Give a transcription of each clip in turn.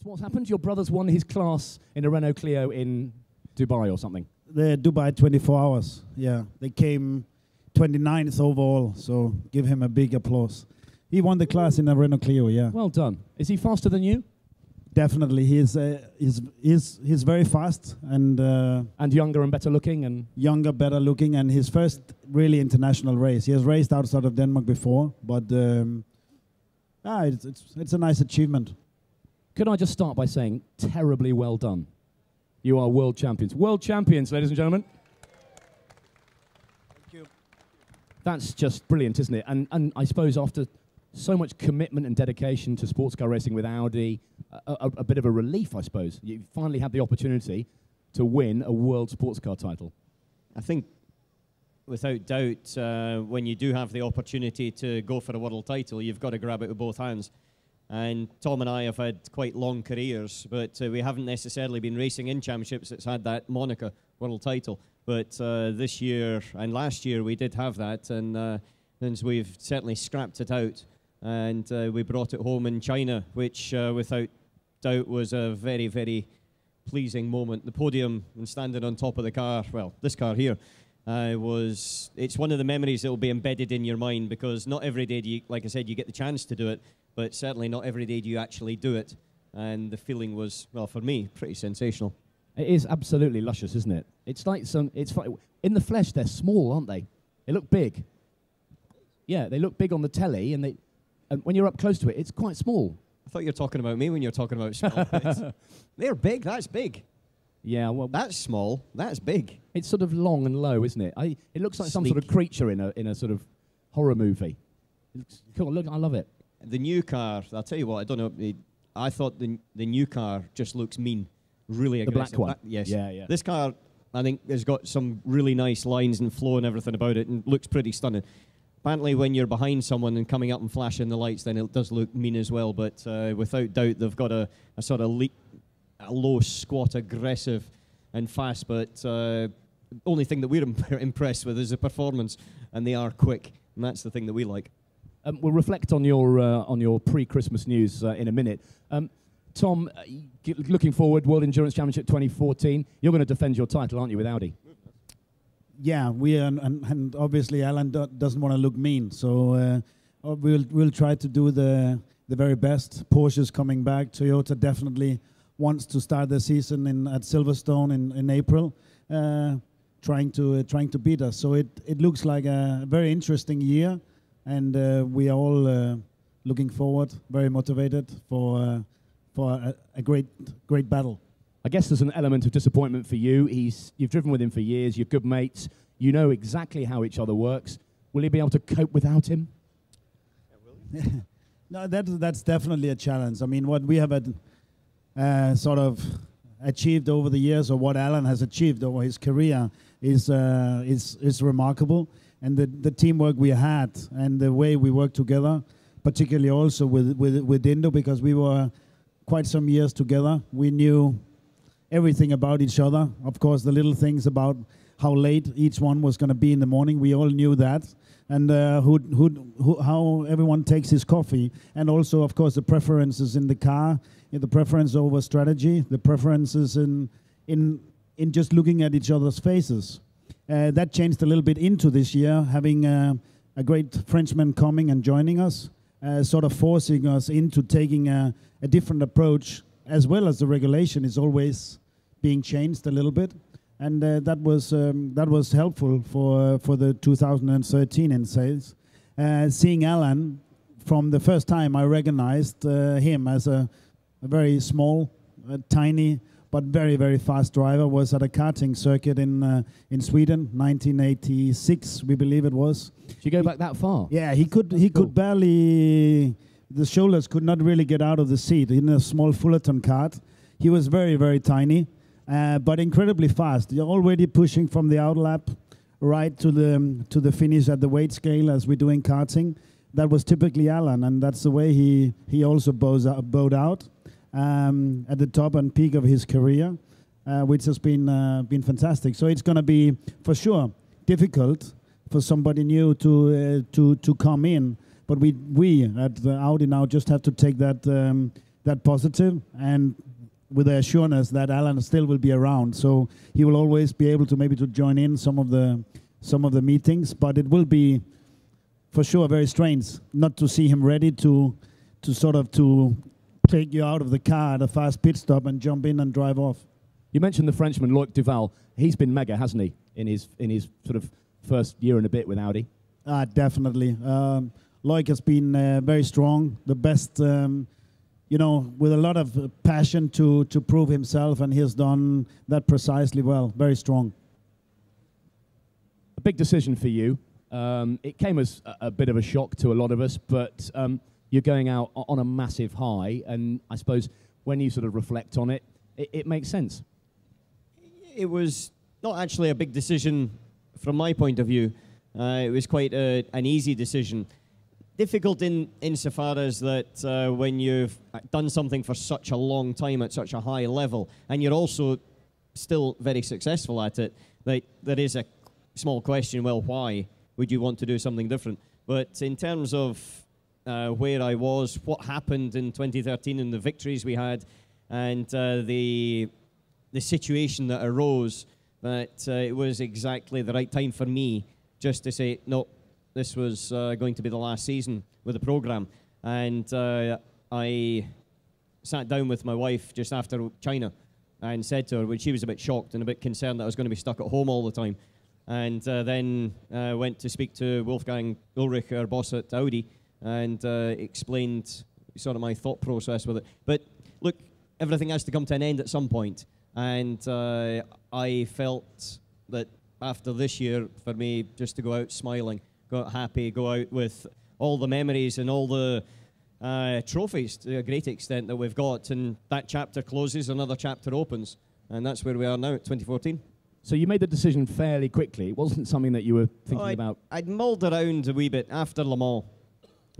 What's happened? Your brother's won his class in a Renault Clio in Dubai or something? The Dubai 24 hours, yeah. They came 29th overall, so give him a big applause. He won the class in a Renault Clio, yeah. Well done. Is he faster than you? Definitely, he's very fast and younger and better looking and younger, better looking, and his first really international race. He has raced outside of Denmark before, but it's a nice achievement. Could I just start by saying, terribly well done. You are world champions. World champions, ladies and gentlemen. Thank you. That's just brilliant, isn't it? And I suppose after so much commitment and dedication to sports car racing with Audi, a bit of a relief, I suppose. You finally had the opportunity to win a world sports car title. I think, without doubt, when you do have the opportunity to go for a world title, you've got to grab it with both hands. And Tom and I have had quite long careers, but we haven't necessarily been racing in championships that's had that moniker, world title. But this year and last year we did have that, and we've certainly scrapped it out. And we brought it home in China, which without doubt was a very, very pleasing moment. The podium and standing on top of the car, well, this car here, it's one of the memories that will be embedded in your mind, because not every day do you, like I said, you get the chance to do it, but certainly not every day do you actually do it. And the feeling was, well, for me, pretty sensational. It is absolutely luscious, isn't it? It's like in the flesh, they're small, aren't they? They look big. Yeah, they look big on the telly, and when you're up close to it, it's quite small. I thought you were talking about me when you're talking about small. They're big, that's big. Yeah, well, that's small, that's big. It's sort of long and low, isn't it? It looks like some sort of creature in a sort of horror movie. It looks cool. Look, I love it. The new car, I'll tell you what, I don't know. I thought the new car just looks mean, really aggressive. The black one. Yes. Yeah. This car, I think, has got some really nice lines and flow and everything about it, and looks pretty stunning. Apparently, when you're behind someone and coming up and flashing the lights, then it does look mean as well. But without doubt, they've got a sort of a low, squat, aggressive and fast. But the only thing that we're impressed with is the performance, and they are quick. And that's the thing that we like. We'll reflect on your pre-Christmas news in a minute. Tom, looking forward, World Endurance Championship 2014. You're going to defend your title, aren't you, with Audi? Yeah, we are, and obviously Allan doesn't want to look mean, so we'll try to do the very best. Porsche's coming back. Toyota definitely wants to start the season at Silverstone in April, trying to beat us. So it looks like a very interesting year, and we are all looking forward, very motivated for a great battle. I guess there's an element of disappointment for you. You've driven with him for years. You're good mates. You know exactly how each other works. Will you be able to cope without him? No, that's definitely a challenge. I mean, what we have sort of achieved over the years, or what Allan has achieved over his career, is remarkable. And the teamwork we had and the way we worked together, particularly also with Indo, because we were quite some years together. We knew everything about each other. Of course, the little things about how late each one was going to be in the morning, we all knew that. And how everyone takes his coffee. And also, of course, the preferences in the car, the preference over strategy, the preferences in just looking at each other's faces. That changed a little bit into this year, having a great Frenchman coming and joining us, sort of forcing us into taking a different approach, as well as the regulation is always being changed a little bit, and that was helpful for the 2013 in sales. Seeing Allan, from the first time I recognized him as a very small, tiny, but very, very fast driver, was at a karting circuit in Sweden, 1986, we believe it was. Did you go back that far? Yeah, he could barely, the shoulders could not really get out of the seat in a small Fullerton kart. He was very, very tiny. But incredibly fast. You're already pushing from the outlap right to the finish at the weight scale, as we do in karting. That was typically Allan, and that's the way he also bowed out at the top and peak of his career, which has been fantastic. So it's going to be for sure difficult for somebody new to come in. But we at Audi now just have to take that that positive, and with the assurance that Allan still will be around, so he will always be able to maybe to join in some of the meetings. But it will be, for sure, very strange not to see him ready to take you out of the car at a fast pit stop and jump in and drive off. You mentioned the Frenchman, Loic Duval. He's been mega, hasn't he, in his sort of first year and a bit with Audi? Definitely. Loic has been very strong, the best, with a lot of passion to prove himself, and he has done that precisely well, very strong. A big decision for you. It came as a bit of a shock to a lot of us, but you're going out on a massive high, and I suppose when you sort of reflect on it, it makes sense. It was not actually a big decision from my point of view. It was quite an easy decision. Difficult insofar as that when you've done something for such a long time at such a high level, and you're also still very successful at it, like, there is a small question, well, why would you want to do something different? But in terms of where I was, what happened in 2013 and the victories we had, and the situation that arose, that it was exactly the right time for me just to say, no, this was going to be the last season with the program. And I sat down with my wife just after China and said to her, when she was a bit shocked and a bit concerned that I was going to be stuck at home all the time, and then went to speak to Wolfgang Ulrich, our boss at Audi, and explained sort of my thought process with it. But look, everything has to come to an end at some point. And I felt that after this year, for me, just to go out smiling, go out happy, go out with all the memories and all the trophies to a great extent that we've got. And that chapter closes, another chapter opens. And that's where we are now at 2014. So you made the decision fairly quickly. It wasn't something that you were thinking about. I'd mulled around a wee bit after Le Mans.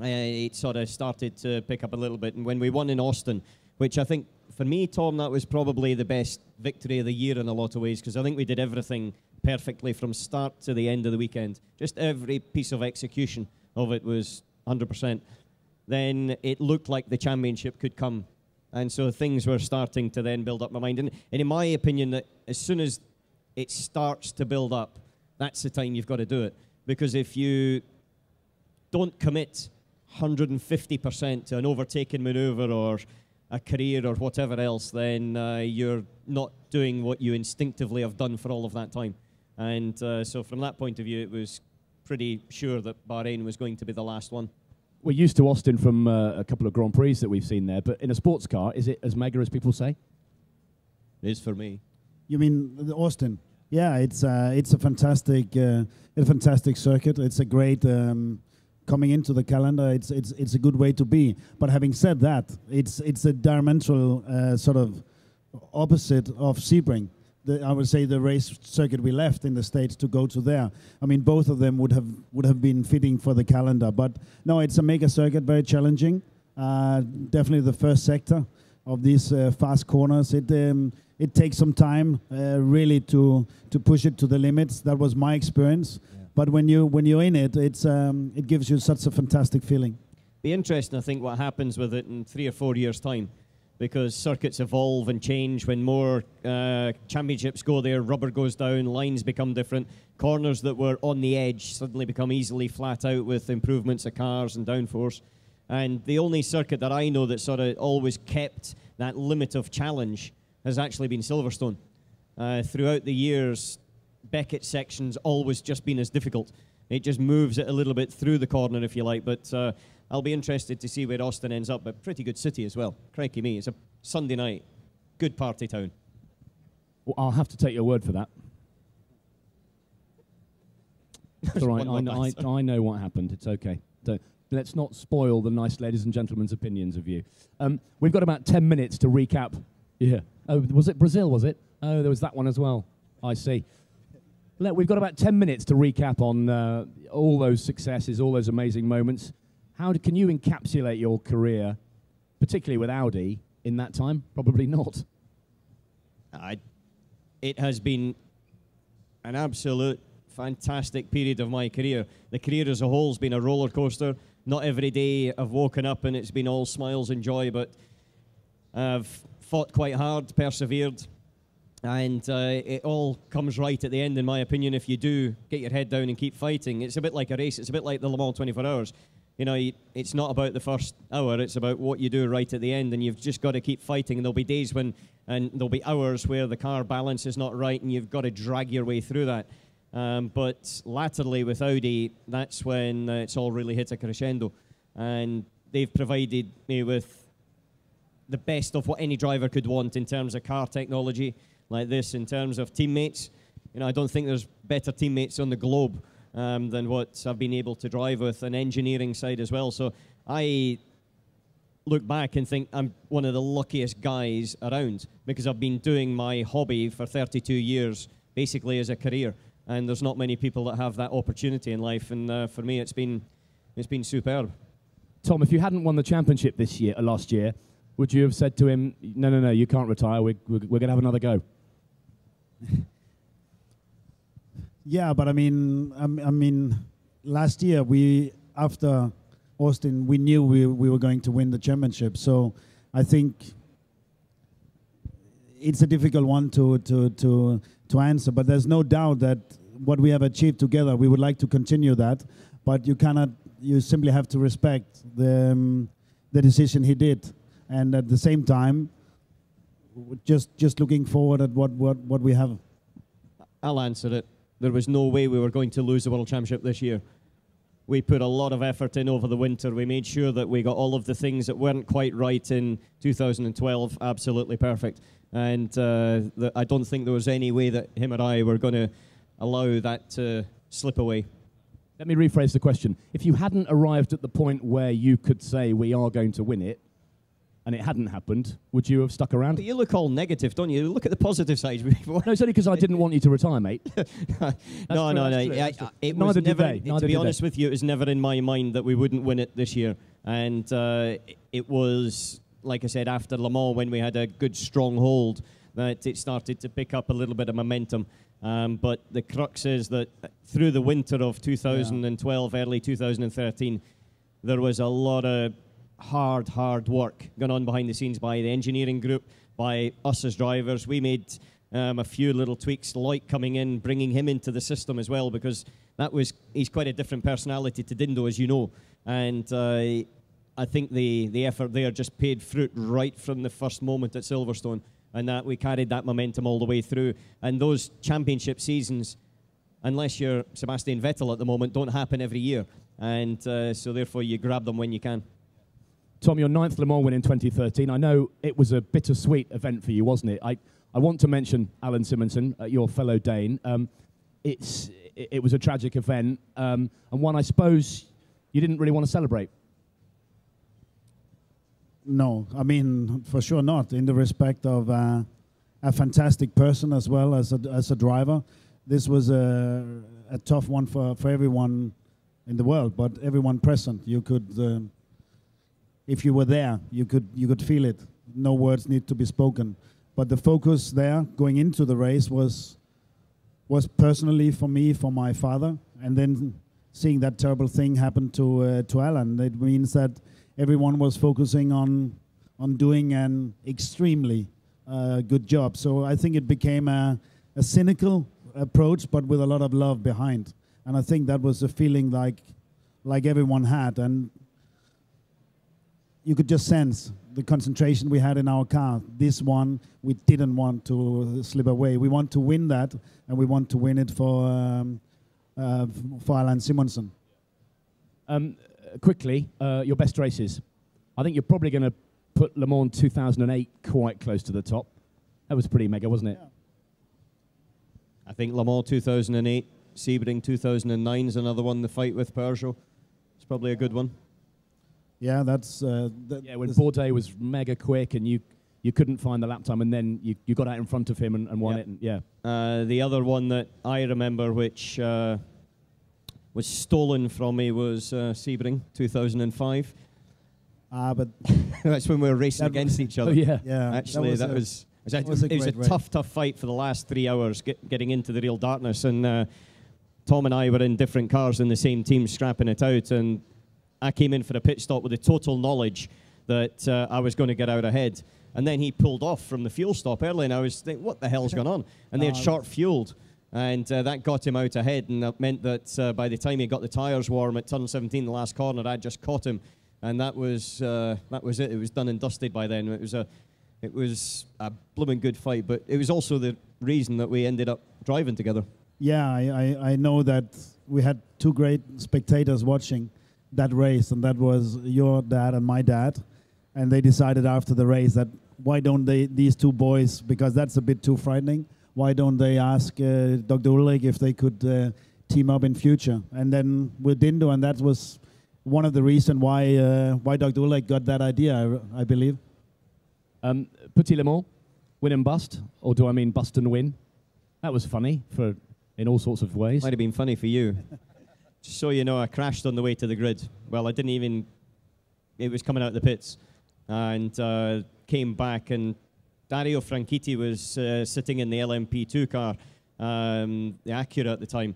It sort of started to pick up a little bit. And when we won in Austin, which I think, for me, Tom, that was probably the best victory of the year in a lot of ways, because I think we did everything perfectly from start to the end of the weekend. Just every piece of execution of it was 100%. Then it looked like the championship could come. And so things were starting to then build up my mind. And in my opinion, that as soon as it starts to build up, that's the time you've got to do it. Because if you don't commit 150% to an overtaking maneuver or a career or whatever else, then you're not doing what you instinctively have done for all of that time. And so from that point of view, it was pretty sure that Bahrain was going to be the last one. We're used to Austin from a couple of Grand Prix that we've seen there, but in a sports car, is it as mega as people say? It is for me. You mean Austin? Yeah, it's a fantastic circuit. It's a great coming into the calendar. It's a good way to be. But having said that, it's a diametral sort of opposite of Sebring. I would say the race circuit we left in the States to go to there. I mean, both of them would have been fitting for the calendar. But no, it's a mega circuit, very challenging. Definitely the first sector of these fast corners. It takes some time really to push it to the limits. That was my experience. Yeah. But when you're in it, it gives you such a fantastic feeling. Be interesting, I think, what happens with it in 3 or 4 years' time, because circuits evolve and change. When more championships go there, rubber goes down, lines become different. Corners that were on the edge suddenly become easily flat out with improvements of cars and downforce. And the only circuit that I know that sort of always kept that limit of challenge has actually been Silverstone. Throughout the years, Beckett section's always just been as difficult. It just moves it a little bit through the corner, if you like. But I'll be interested to see where Austin ends up. But pretty good city as well. Crikey me, it's a Sunday night. Good party town. Well, I'll have to take your word for that. It's all right, I know what happened. It's okay. Let's not spoil the nice ladies and gentlemen's opinions of you. We've got about 10 minutes to recap. Yeah. Oh, was it Brazil, was it? Oh, there was that one as well. I see. We've got about 10 minutes to recap on all those successes, all those amazing moments. Can you encapsulate your career, particularly with Audi, in that time? Probably not. It has been an absolute fantastic period of my career. The career as a whole has been a roller coaster. Not every day I've woken up and it's been all smiles and joy, but I've fought quite hard, persevered, and it all comes right at the end, in my opinion, if you do get your head down and keep fighting. It's a bit like a race. It's a bit like the Le Mans 24 Hours. You know, it's not about the first hour. It's about what you do right at the end, and you've just got to keep fighting. And there'll be days when, and there'll be hours where the car balance is not right, and you've got to drag your way through that. But latterly with Audi, that's when it's all really hit a crescendo. And they've provided me with the best of what any driver could want in terms of car technology like this, in terms of teammates. You know, I don't think there's better teammates on the globe than what I've been able to drive with, an engineering side as well. So I look back and think I'm one of the luckiest guys around, because I've been doing my hobby for 32 years, basically as a career. And there's not many people that have that opportunity in life. And for me, it's been superb. Tom, if you hadn't won the championship last year, would you have said to him, no, you can't retire, we're going to have another go? Yeah, but I mean, last year after Austin, we knew we were going to win the championship. So I think it's a difficult one to answer. But there's no doubt that what we have achieved together, we would like to continue that. But you cannot. You simply have to respect the decision he did, and at the same time, just looking forward at what we have. I'll answer it. There was no way we were going to lose the World Championship this year. We put a lot of effort in over the winter. We made sure that we got all of the things that weren't quite right in 2012 absolutely perfect. And I don't think there was any way that him or I were going to allow that to slip away. Let me rephrase the question. If you hadn't arrived at the point where you could say we are going to win it, and it hadn't happened, would you have stuck around? But you look all negative, don't you? Look at the positive side. No, it's only because I didn't want you to retire, mate. No. It was never, to be honest with you, it was never in my mind that we wouldn't win it this year. And it was, like I said, after Le Mans, when we had a good strong hold, that it started to pick up a little bit of momentum. But the crux is that through the winter of 2012, early 2013, there was a lot of hard work going on behind the scenes by the engineering group, by us as drivers. We made a few little tweaks, like coming in, bringing him into the system as well, because he's quite a different personality to Dindo, as you know. And I think the effort there just paid fruit right from the first moment at Silverstone, and that we carried that momentum all the way through. And those championship seasons, unless you're Sebastian Vettel at the moment, don't happen every year. And so therefore you grab them when you can. Tom, your 9th Le Mans win in 2013. I know it was a bittersweet event for you, wasn't it? I want to mention Allan Simonsen, your fellow Dane. It was a tragic event, and one I suppose you didn't really want to celebrate. No, I mean, for sure not, in the respect of a fantastic person as well as a driver. This was a tough one for everyone in the world, but everyone present. You could... if you were there, you could feel it. No words need to be spoken. But the focus there, going into the race, was personally for me, for my father. And then seeing that terrible thing happen to Allan, it means that everyone was focusing on doing an extremely good job. So I think it became a cynical approach, but with a lot of love behind. And I think that was a feeling like everyone had. And you could just sense the concentration we had in our car. This one, we didn't want to slip away. We want to win that, and we want to win it for Allan Simonsen. Quickly, your best races. I think you're probably going to put Le Mans 2008 quite close to the top. That was pretty mega, wasn't it? Yeah. I think Le Mans 2008, Sebring 2009 is another one, the fight with Peugeot. It's probably a good one. Yeah, that's... when Bourdais was mega quick and you couldn't find the lap time, and then you got out in front of him and won it. And, the other one that I remember, which was stolen from me, was Sebring 2005. But that's when we were racing against each other. Oh, yeah. Actually, it was a tough fight for the last 3 hours, getting into the real darkness. And Tom and I were in different cars in the same team, scrapping it out. And I came in for a pit stop with the total knowledge that I was going to get out ahead. And then he pulled off from the fuel stop early, and I was thinking, what the hell's going on? And they had short fueled, and that got him out ahead, and that meant that by the time he got the tyres warm at turn 17, the last corner, I'd just caught him, and that was it. It was done and dusted by then. It was a blooming good fight, but it was also the reason that we ended up driving together. Yeah, I know that we had two great spectators watching that race, and that was your dad and my dad. And they decided after the race that why don't these two boys, because that's a bit too frightening, why don't they ask Dr. Ulrich if they could team up in future? And then we didn't, and that was one of the reasons why Dr. Ulrich got that idea, I believe. Petit Le Mans, win and bust, or do I mean bust and win? That was funny in all sorts of ways. Might have been funny for you. Just so you know, I crashed on the way to the grid. Well, I didn't even, it was coming out of the pits. And came back, and Dario Franchitti was sitting in the LMP2 car, the Acura at the time,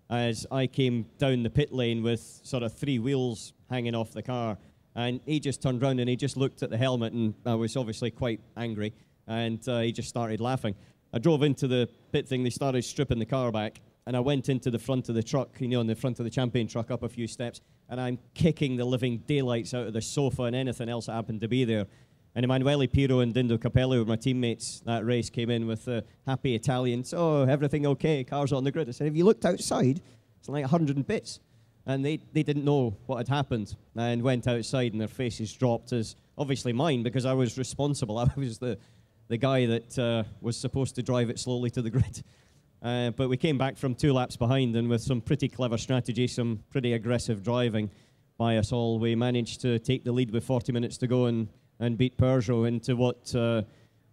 as I came down the pit lane with sort of 3 wheels hanging off the car. And he just turned around and he just looked at the helmet, and I was obviously quite angry, and he just started laughing. I drove into the pit thing, they started stripping the car back, and I went into the front of the truck, you know, in the front of the champion truck, up a few steps, and I'm kicking the living daylights out of the sofa and anything else that happened to be there. And Emanuele Pirro and Dindo Capelli were my teammates that race, came in with the happy Italians. Oh, everything okay, car's on the grid. I said, have you looked outside? It's like 100 bits. And they didn't know what had happened, and went outside, and their faces dropped, as obviously mine, because I was responsible. I was the guy that was supposed to drive it slowly to the grid. But we came back from 2 laps behind, and with some pretty clever strategy, some pretty aggressive driving by us all, we managed to take the lead with 40 minutes to go and beat Peugeot into what,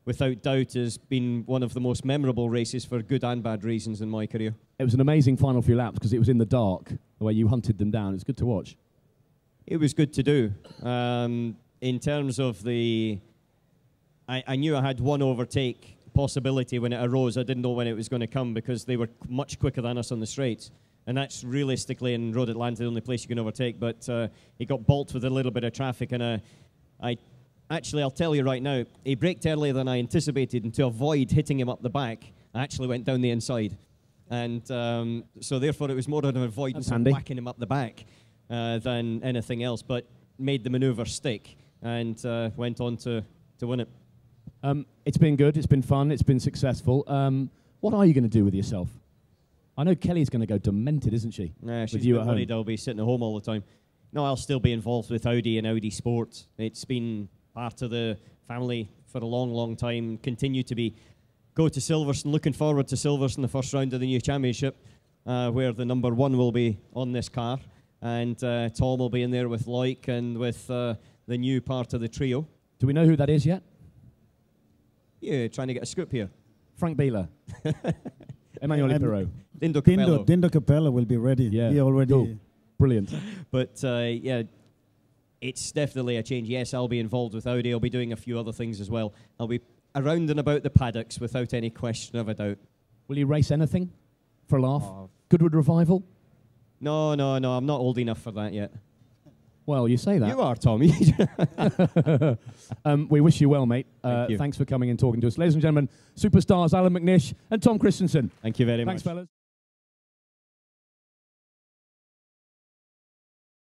without doubt, has been one of the most memorable races for good and bad reasons in my career. It was an amazing final few laps because it was in the dark, the way you hunted them down. It's good to watch. It was good to do. In terms of the... I knew I had one overtake possibility when it arose. I didn't know when it was going to come because they were much quicker than us on the straights. And that's realistically in Road Atlanta the only place you can overtake. But he got balked with a little bit of traffic. And I'll tell you right now, he braked earlier than I anticipated, and to avoid hitting him up the back, I actually went down the inside. And so therefore it was more an avoidance of whacking him up the back than anything else, but made the manoeuvre stick and went on to win it. It's been good, it's been fun, it's been successful. What are you going to do with yourself? I know Kelly's going to go demented, isn't she? Nah, she's with you at home. Worried I'll be sitting at home all the time. No, I'll still be involved with Audi and Audi Sport. It's been part of the family for a long, long time, continue to be. Go to Silverstone, looking forward to Silverstone, the first round of the new championship, where the number 1 will be on this car. And Tom will be in there with Loic and with the new part of the trio. Do we know who that is yet? Yeah, trying to get a scoop here. Frank Bieler. Emanuele Pirro. Dindo Capello will be ready. Yeah. He already... Cool. Brilliant. But yeah, it's definitely a change. Yes, I'll be involved with Audi. I'll be doing a few other things as well. I'll be around and about the paddocks without any question of a doubt. Will you race anything for a laugh? Goodwood Revival? No, I'm not old enough for that yet. Well, you say that. You are, Tom. We wish you well, mate. Thank you. Thanks for coming and talking to us. Ladies and gentlemen, superstars Allan McNish and Tom Kristensen. Thank you very much. Thanks, fellas.